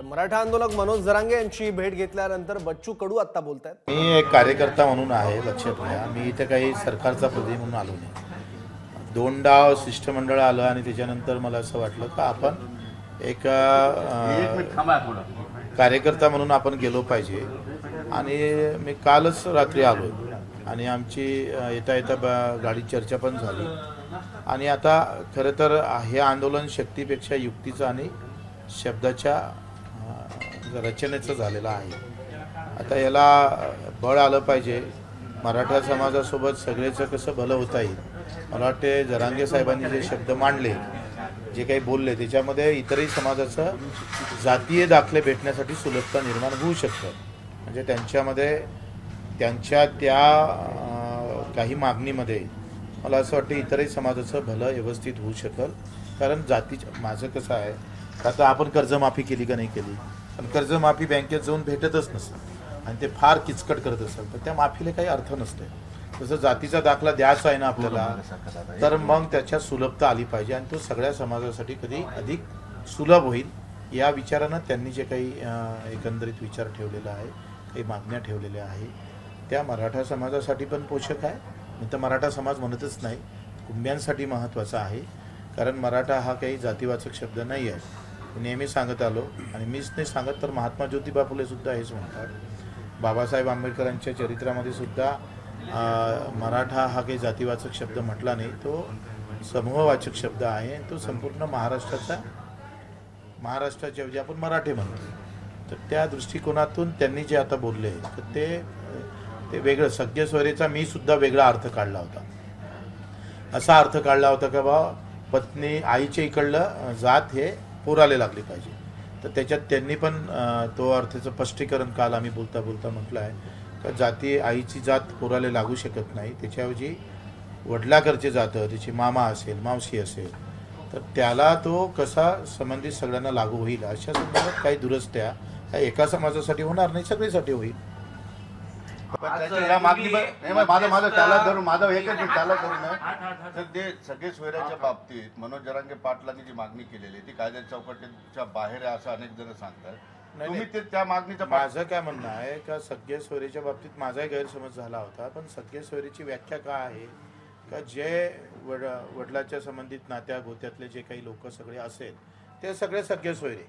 मराठा आंदोलक मनोज जरांगे यांची भेट घेतल्यानंतर बच्चू कडू आता बोलतायत। मी एक कार्यकर्ता म्हणून आहे, लक्षात घ्या। मी इथे काही सरकारचा प्रतिनिधी म्हणून आलो नाही। दोनदा शिष्टमंडळ आलं आणि त्याच्यानंतर मला असं वाटलं की आपण एक कार्यकर्ता म्हणून आपण गेलो पाहिजे। आणि मी कालच रात्री आलो आणि आमची येता येता गाडी चर्चा पण झाली। आणि आता खरं तर हे आंदोलन शक्तीपेक्षा युक्तीचं आणि शब्दाच्या रचनेचं झालेलं आहे। आता याला बळ आलं पाहिजे। मराठा समाजासोबत सगळेचं कसं भलं होता येईल। मला वाटते जरांगे साहेबांनी जे शब्द मांडले, जे काही बोलले, त्याच्यामध्ये इतरही समाजाचं जातीय दाखले भेटण्यासाठी सुलभता निर्माण होऊ शकतं। म्हणजे त्यांच्यामध्ये त्यांच्या त्या काही मागणीमध्ये मला असं वाटतं इतरही समाजाचं भलं व्यवस्थित होऊ शकेल। कारण जातीचं माझं कसं आहे, आता आपण कर्जमाफी केली का नाही केली, पण कर्जमाफी बँकेत जाऊन भेटतच नसतं आणि ते फार किचकट करत असेल तर त्या माफीला काही अर्थ नसते। तसं जातीचा दाखला द्यायचा आहे ना आपल्याला, तर मग त्याच्या सुलभता आली पाहिजे आणि तो सगळ्या समाजासाठी कधी अधिक सुलभ होईल या विचारानं त्यांनी जे काही एकंदरीत विचार ठेवलेला आहे, काही मागण्या ठेवलेल्या आहे, त्या मराठा समाजासाठी पण पोषक आहे। मी तर मराठा समाज म्हणतच नाही, कुंब्यांसाठी महत्त्वाचा आहे। कारण मराठा हा काही जातीवाचक शब्द नाही आहे। नेहमी सांगत आलो आणि मीच नाही सांगत तर महात्मा ज्योतिबा फुले सुद्धा हेच म्हणतात। बाबासाहेब आंबेडकरांच्या चरित्रामध्ये सुद्धा मराठा हा काही जातीवाचक शब्द म्हटला नाही, तो समूहवाचक शब्द आहे। तो संपूर्ण महाराष्ट्राच्या जे आपण मराठे म्हणतो, तर त्या दृष्टिकोनातून त्यांनी जे आता बोलले तर ते वेगळं सगळे सोयरेचा मी सुद्धा वेगळा अर्थ काढला होता। असा अर्थ काढला होता का बा पत्नी आईच्या इकडलं जात हे पोराले लागली पाहिजे। तर त्याच्यात त्यांनी पण तो अर्थाचं स्पष्टीकरण काल आम्ही बोलता बोलता म्हटलं आहे का जाती आईची जात पोराले लागू शकत नाही, त्याच्याऐवजी वडिलाकडचे जातं, त्याची मामा असेल मावशी असेल तर त्याला तो कसा संबंधित सगळ्यांना लागू होईल अशा संदर्भात काही दुरुस्त्या ह्या एका समाजासाठी होणार नाही, सगळीसाठी होईल। माझं एकच त्याला करून तर ते सगळे सोयऱ्याच्या बाबतीत मनोज जरांगे पाटलांनी जी मागणी केलेली ती कायद्या चौकटीच्या बाहेर आहे असं अनेक जण सांगतात। तुम्ही ते त्या मागणीचं माझं काय म्हणणं आहे का सगळे सोयरीच्या बाबतीत माझाही गैरसमज झाला होता, पण सगळे सोयरीची व्याख्या काय आहे का जे वडिलाच्या संबंधित नात्या गोत्यातले जे काही लोक सगळे असेल ते सगळे सगळे सोयरे,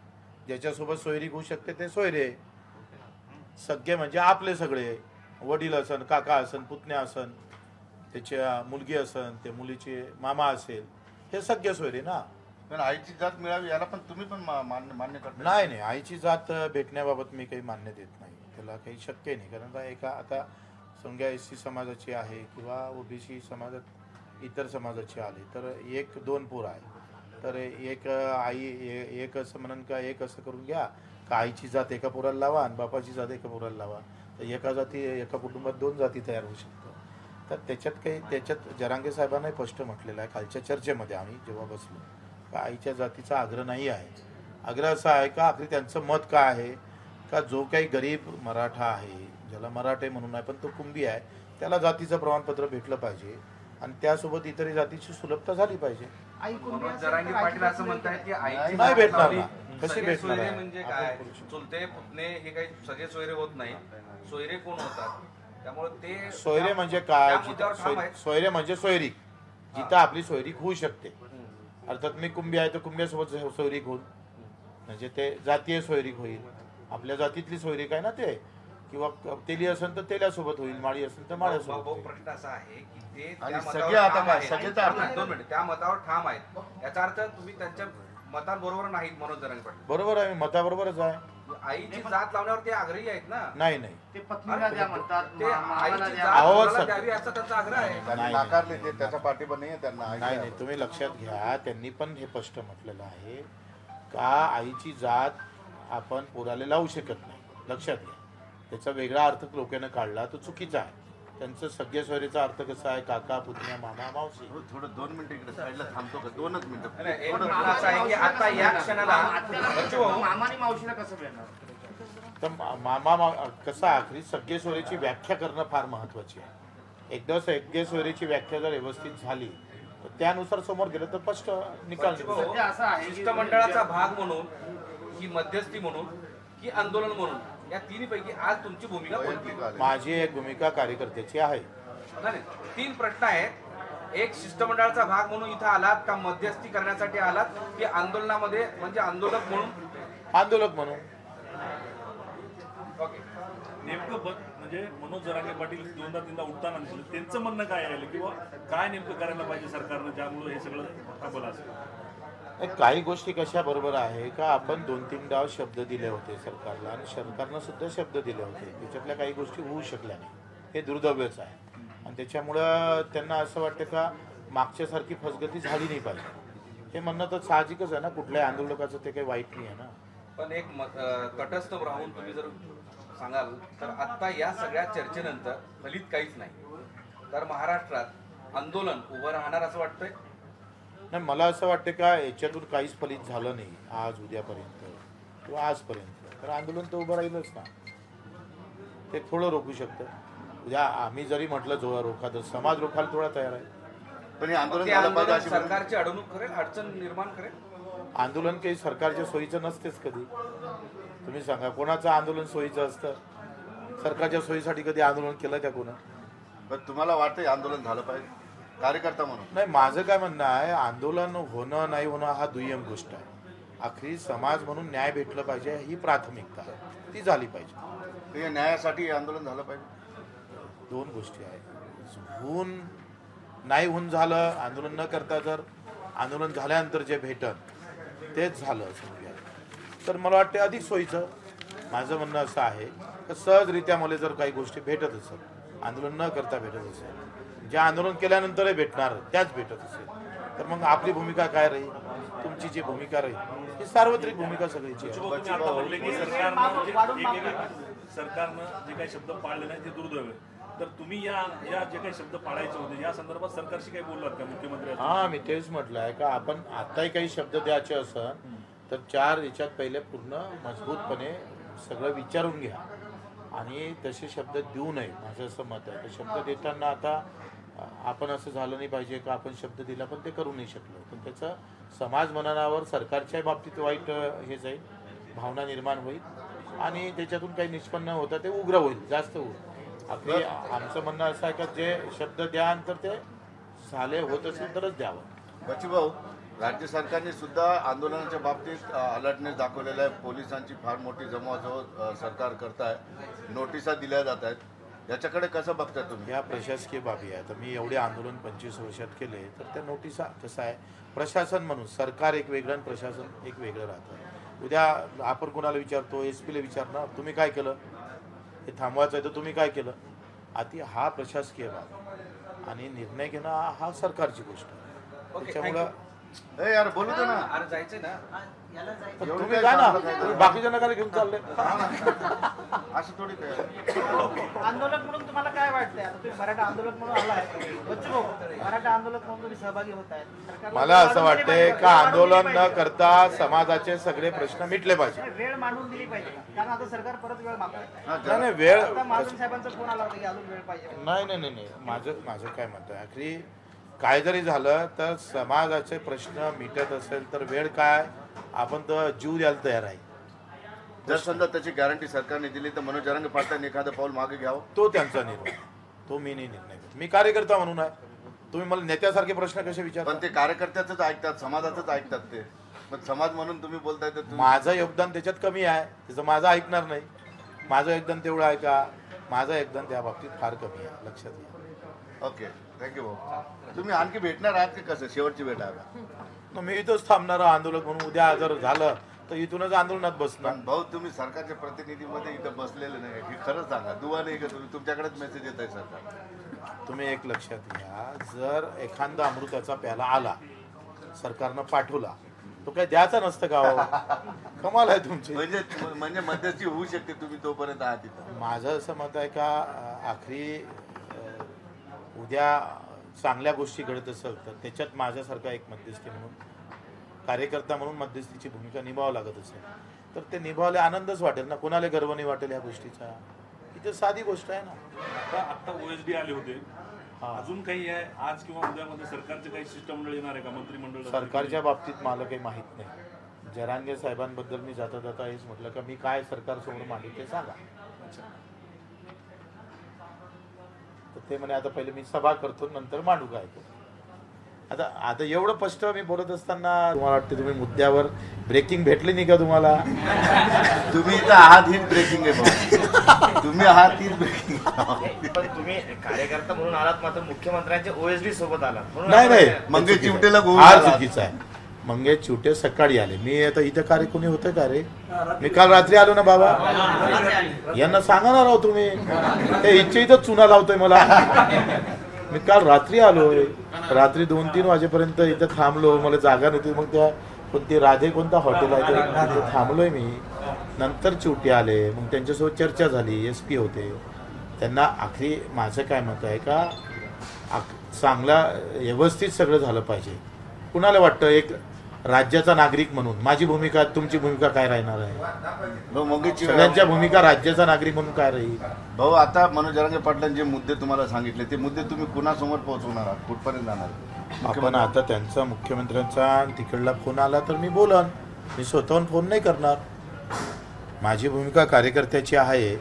ज्याच्यासोबत सोयरी होऊ शकते ते सोयरे। सगळे म्हणजे आपले सगळे वडील असन, काका असन, पुतण्या असन, त्याच्या मुलगी असन, ते मुलीचे मामा असेल, हे सगळे सोयरे ना। पण आईची जात मिळावी याला पण तुम्ही पण मान्य करता? नाही, आईची जात भेटण्याबाबत मी काही मान्य देत नाही, त्याला काही शक्य नाही। कारण एका आता समजा SC समाजाची आहे किंवा OBC समाजात इतर समाजाची आली तर एक दोन पोर आहे, तर एक आई एक असं म्हणून का एक असं करून घ्या का आईची जात एका पोराला लावा आणि बापाची जात एका पोराला लावा, तर एका कुटुंबात दोन जाती तयार होऊ शकतात। तर त्याच्यात जरांगे साहेबांनाही स्पष्ट म्हटलेलं आहे कालच्या चर्चेमध्ये आम्ही जेव्हा बसलो का आईच्या जातीचा आग्रह नाही आहे। आग्रह असा आहे का आखरी त्यांचं मत काय आहे का जो काही गरीब मराठा आहे, ज्याला मराठे म्हणून आहे पण तो कुंभी आहे, त्याला जातीचं प्रमाणपत्र भेटलं पाहिजे आणि त्यासोबत इतरही जातीची सुलभता झाली पाहिजे। जरांगे पाटील असं म्हणतात की आईची नाही भेटणार ना, कशी भेटणार आहे? म्हणजे काय चुलते पुतणे हे काही सगळे सोयरे होत नाही, सोयरे कोण होतात? त्यामुळे ते सोयरे म्हणजे काय? सोयरे म्हणजे सोयरीक, जिथं आपली सोयरीक होऊ शकते। अर्थात मी कुंभी आहे तर कुंभ्यासोबत सोयरीक होईल, म्हणजे ते जातीय सोयरीक होईल। आपल्या जातीतली सोयरीक आहे ना ते, किंवा तेली असेल तर तेल्यासोबत होईल, माळी असेल तर माळ्यासोबत। प्रश्न असा आहे की ते त्या मतावर ठाम आहेत, याचा अर्थ तुम्ही त्यांच्या मतांबरोबर नाहीत मनोज जरांगे पाटील? बरोबर आहे, मताबरोबरच आहे। आईची जात लावण्यावर ते आग्रही आहेत ना? नाही ते पत्नीला द्या म्हणतात, ते आईची जात द्यावी असा त्यांचा आग्रह आहे। नाकारले ते, त्याचा पाठिंबा नाही आहे त्यांना। नाही, तुम्ही लक्षात घ्या, त्यांनी पण हे स्पष्ट म्हटलेलं आहे का आईची जात आपण पोराला लावू शकत नाही। लक्षात घ्या, त्याचा वेगळा अर्थ लोकांना काढला तो चुकीचा आहे। त्यांचं सगळ्या सोयरीचा अर्थ कसा आहे, काका पुतण्या मामा मावशी। थोडं 2 मिनिटं इकडे साईडला थांबतो का? 2च मिनिटं। आता या क्षणाला मामानी मावशीला कसं भेटणार? तर मामा कसा आखरी सगळे सोयरीची व्याख्या करणं फार महत्वाची आहे। एकदा सगळे सोयरीची व्याख्या जर व्यवस्थित झाली तर त्यानुसार समोर गेलं तर स्पष्ट निकाल निघतो। शिष्टमंडळाचा भाग म्हणून की मध्यस्थी म्हणून की आंदोलन म्हणून या तिन्हीपैकी आज तुमची भूमिका कोणती? माझी एक भूमिका कार्यकर्त्याची आहे. नाही, 3 प्रश्न आहेत. एक शिष्टमंडळाचा भाग म्हणून इथं आलात का मध्यस्थी करण्यासाठी आलात की आंदोलनामध्ये म्हणजे आंदोलक म्हणून? आंदोलक म्हणून. ओके. नेमकं म्हणजे मनोज जरांगे पाटील 2दा-3दा उठताना दिसलं, त्यांचं म्हणणं काय आहे किंवा काय नेमकं करायला पाहिजे सरकारनं ज्यामुळे हे सगळं थांबलं असेल? काही गोष्टी कशा बरोबर आहे का आपण 2-3 शब्द दिले होते सरकारला आणि सरकारनं सुद्धा शब्द दिले होते, त्याच्यातल्या काही गोष्टी होऊ शकल्या नाही. हे दुर्दैवच आहे आणि त्याच्यामुळं त्यांना असं वाटतं का मागच्यासारखी फसगती झाली नाही पाहिजे. हे म्हणणं तर साहजिकच आहे ना, कुठल्याही आंदोलकाचं ते काही वाईट नाही आहे ना. पण एक तटस्थ राहून तुम्ही जर सांगाल तर आता या सगळ्या चर्चेनंतर फलित काहीच नाही, तर महाराष्ट्रात आंदोलन उभं राहणार असं वाटतंय? नाही, मला असं वाटतं का याच्यातून काहीच फलित झालं नाही आज उद्यापर्यंत किंवा आजपर्यंत, तर आंदोलन तर उभं राहीलच ना. ते थोडं रोखू शकतं. उद्या आम्ही जरी म्हटलं जो रोखा तर समाज रोखायला थोडा तयार आहे. पण हे आंदोलन ते झालं पाहिजे आंदोलन अशी सरकारची अडवणूक करेल, अडचण निर्माण करेल. आंदोलन काही सरकारच्या सोयीचं नसतेच कधी. तुम्ही सांगा कोणाचं आंदोलन सोयीचं असतं? सरकारच्या सोयीसाठी कधी आंदोलन केलं का कोणा? पण तुम्हाला वाटतं हे आंदोलन झालं पाहिजे कार्यकर्ता म्हणून? नाही, माझं काय म्हणणं आहे, आंदोलन होणं नाही होणं हा दुय्यम गोष्ट आहे. आखरी समाज म्हणून न्याय भेटलं पाहिजे ही प्राथमिकता आहे, ती झाली पाहिजे. तर या न्यायासाठी हे आंदोलन झालं पाहिजे. 2 गोष्टी आहेत. होऊन नाही होऊन झालं आंदोलन न करता, जर आंदोलन झाल्यानंतर जे भेटन तेच झालं समजा तर मला वाटते अधिक सोयीचं. माझं म्हणणं असं आहे की सहजरित्या मला जर काही गोष्टी भेटत असेल, आंदोलन न करता भेटत असेल, ज्या आंदोलन केल्यानंतरही भेटणार त्याच भेटत असेल, तर मग आपली भूमिका काय राहील, तुमची जी भूमिका राहील ही सार्वत्रिक भूमिका सगळीची आहे. तुम्ही आता म्हणले की सरकारनं जे काही शब्द पाळले नाही ते दुर्दैव आहे, तर तुम्ही या जे काही शब्द पाळायचे होते या संदर्भात सरकारशी काही बोललात का मुख्यमंत्री? हा, मी तेच म्हटलं आहे का आपण आताही काही शब्द द्यायचे असेल तर 4 याच्यात पहिले पूर्ण मजबूतपणे सगळं विचारून घ्या आणि तसे शब्द देऊ नये, माझं असं मत आहे. तर शब्द देताना आता आपण असं झालं नाही पाहिजे का आपण शब्द दिला पण ते करू नाही शकलो, पण त्याचं समाज मनावर सरकारच्या बाबतीत वाईट हे जाईल, भावना निर्माण होईल आणि त्याच्यातून काही निष्पन्न होतं ते उग्र होईल, जास्त होईल. आपली आमचं म्हणणं असं आहे का जे शब्द द्या तर ते झाले होत असेल तरच द्यावं. बच्चूभाऊ, राज्य सरकारने सुद्धा आंदोलनाच्या बाबतीत अलर्टनेस दाखवलेला आहे. पोलिसांची फार मोठी जमवाजमव सरकार करत आहे, नोटिसा दिल्या जात आहेत. याच्याकडे कसं बघताय तुम्ही? या प्रशासकीय बाबी आहे. तर मी एवढे आंदोलन 25 वर्षात केले, तर त्या नोटिसा कसं आहे, प्रशासन म्हणून सरकार एक वेगळं आणि प्रशासन एक वेगळं राहतं. उद्या आपण कोणाला विचारतो, SP ला विचारणार तुम्ही काय केलं, हे थांबवायचं आहे तर तुम्ही काय केलं. आधी हा प्रशासकीय भाग आणि निर्णय घेणं हा सरकारची गोष्ट आहे. त्याच्यामुळं ए यार बोलू दे ना. अरे जायचंय ना, तुम्ही जा ना, तुम्ही बाकीच्या नकाला घेऊन चालले. असं थोडी काय. आंदोलक म्हणून तुम्हाला काय वाटतंय? आता तुम्ही मराठा आंदोलक म्हणून आलाय, बच्चू भाऊ, मराठा आंदोलक म्हणून तुम्ही सहभागी होत आहेत. सरकारला मला असं वेळ वाटतंय मांडून का दिली आंदोलन न पाहिजे. करता समाजाचे सगळे प्रश्न मिटले पाहिजे. नाही, वेळ मांडून दिली पाहिजे का? कारण आता सरकार परत वेळ मागतंय. नाही नाही, वेळ आता महाजन साहेबांचा फोन आला होता की अजून वेळ पाहिजे. नाही नाही नाही नाही, माझं काय मत आहे, आखरी काय जरी झालं तर समाजाचे प्रश्न मिटत असेल तर वेळ काय, आपण तर जीव द्यायला तयार आहे. जर समजा त्याची गॅरंटी सरकारने दिली तर मनोज जरांगे पाटलांनी एखादं पाऊल मागे घ्यावं. तो त्यांचा निर्णय, तो मी नाही निर्णय घेत. मी कार्यकर्ता म्हणून आहे. तुम्ही मला नेत्यासारखे प्रश्न कसे विचारता? पण ते कार्यकर्त्याच ऐकतात, समाजाचंच ऐकतात ते. मग समाज म्हणून तुम्ही बोलताय तर तुम्ही माझं योगदान त्याच्यात कमी आहे, त्याचं माझं ऐकणार नाही. माझं योगदान तेवढं आहे का? माझं योगदान त्या बाबतीत फार कमी आहे, लक्षात घ्या. ओके, थँक्यू भाऊ. तुम्ही आणखी भेटणार आहात की कसं? शेवटची भेट आहे का? मग मी इथंच थांबणार आंदोलन म्हणून. उद्या जर झालं तर इथूनच आंदोलनात बसणार. पण भाऊ तुम्ही सरकारच्या प्रतिनिधीमध्ये इथं बसलेले नाही, हे खरंच सांगा. दुवा नाही का तुम्ही? तुमच्याकडेच मेसेज येत आहे सरकार. तुम्ही एक लक्षात घ्या, जर एखादा अमृताचा प्याला आला सरकारनं पाठवला तो काय द्यायचा नसतं का हो? कमाल आहे तुमची. म्हणजे मध्यस्थी होऊ शकते, तुम्ही तोपर्यंत आहात तिथं. माझं असं मत आहे का आखरी उद्या चांगल्या गोष्टी घडत असेल तर त्याच्यात माझ्यासारखा एक मध्यस्थी म्हणून, कार्यकर्ता म्हणून मध्यस्थीची भूमिका निभावावं लागत असेल तर ते निभावले आनंदच वाटेल ना. कोणाला गर्व नाही वाटेल या गोष्टीचा? इथे साधी गोष्ट आहे ना. आता OSD आले होते, अजून काही आहे आज किंवा उद्यामध्ये सरकारचे काही शिष्टमंडळ येणार आहे का, मंत्रिमंडळ? सरकारच्या बाबतीत मला काही माहित नाही. जरांगे साहेबांबद्दल मी जाता जाता हेच म्हटलं का मी काय सरकारसमोर मांडू ते सांगा. तर ते म्हणे आता पहिले मी सभा करतो नंतर मांडू काय ते. आता एवढं स्पष्ट मी बोलत असताना तुम्हाला वाटते तुम्ही मुद्द्यावर ब्रेकिंग भेटली नाही का तुम्हाला? तुम्ही इथं आहात हीच ब्रेकिंग आहे भाऊ. तुम्ही आहात हीच ब्रेकिंग. पण तुम्ही कार्यकर्ता म्हणून आलात मात्र मुख्यमंत्र्यांच्या OSD सोबत आलात म्हणून नाही नाही मंगेश चिमटेला गोळी हा झाला. चुकीचा आहे. मंगेश चिवटे सकाळी आले. मी आता इथं कार्य कोणी होतं का रे? मी काल रात्री आलो ना बाबा. यांना सांगणार आहो तुम्ही ते इच्छा इथं चुना लावतोय मला. मी काल रात्री आलोय. रात्री 2-3 वाजेपर्यंत इथं थांबलो. मला जागा नव्हती. मग त्या कोणती राधे कोणता हॉटेल आहे तिथे थांबलोय मी. नंतर चिवटे आले. मग त्यांच्यासोबत चर्चा झाली. SP होते. त्यांना आखरी माझं काय मत आहे का चांगला व्यवस्थित सगळं झालं पाहिजे. कुणाला वाटतं एक राज्याचा नागरिक म्हणून माझी भूमिका तुमची भूमिका काय राहणार आहे? भाऊ मंगेश चिमटे सगळ्यांच्या भूमिका राज्याचा नागरिक म्हणून काय राहील? भाऊ आता मनोज जरांगे पाटलांचे जे मुद्दे तुम्हाला सांगितले ते मुद्दे तुम्ही कुणासमोर पोहोचवणार आहात? कुठपर्यंत जाणार? आपण आता त्यांचा मुख्यमंत्र्यांचा तिकडला फोन आला तर मी बोलन. मी स्वतःहून फोन नाही करणार. माझी भूमिका कार्यकर्त्याची आहे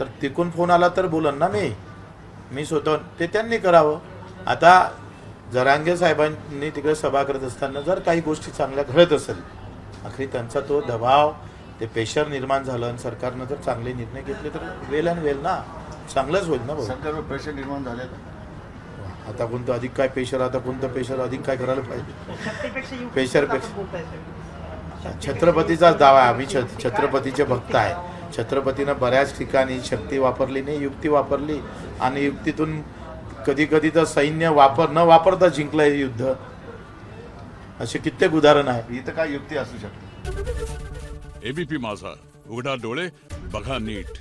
तर तिकून फोन आला तर बोलन ना मी स्वतःहून. ते त्यांनी करावं. आता जरांगे साहेबांनी तिकडे सभा करत असताना जर काही गोष्टी चांगल्या घडत असेल आखरी त्यांचा तो दबाव ते प्रेशर निर्माण झालं आणि सरकारनं जर चांगले निर्णय घेतले तर वेल अँड वेल ना चांगलंच होईल ना भाऊ. सरकारवर प्रेशर निर्माण झाले आता कोणतं अधिक काय प्रेशर आता कोणतं प्रेशर अधिक काय करायला पाहिजे? शक्तीपेक्षा युक्ती पेशरपेक्षा- जास्त बोलताय सर. छत्रपतीचाच दावा आहे. आम्ही छत्रपतीचे भक्त आहे. छत्रपतीनं बऱ्याच ठिकाणी शक्ती वापरली नाही युक्ती वापरली आणि युक्तीतून कधी कधी तर सैन्य न वापरता जिंकलंय युद्ध. असे कित्येक उदाहरण आहे. इथं काय युक्ती असू शकते? ABP माझा, उघडा डोळे बघा नीट.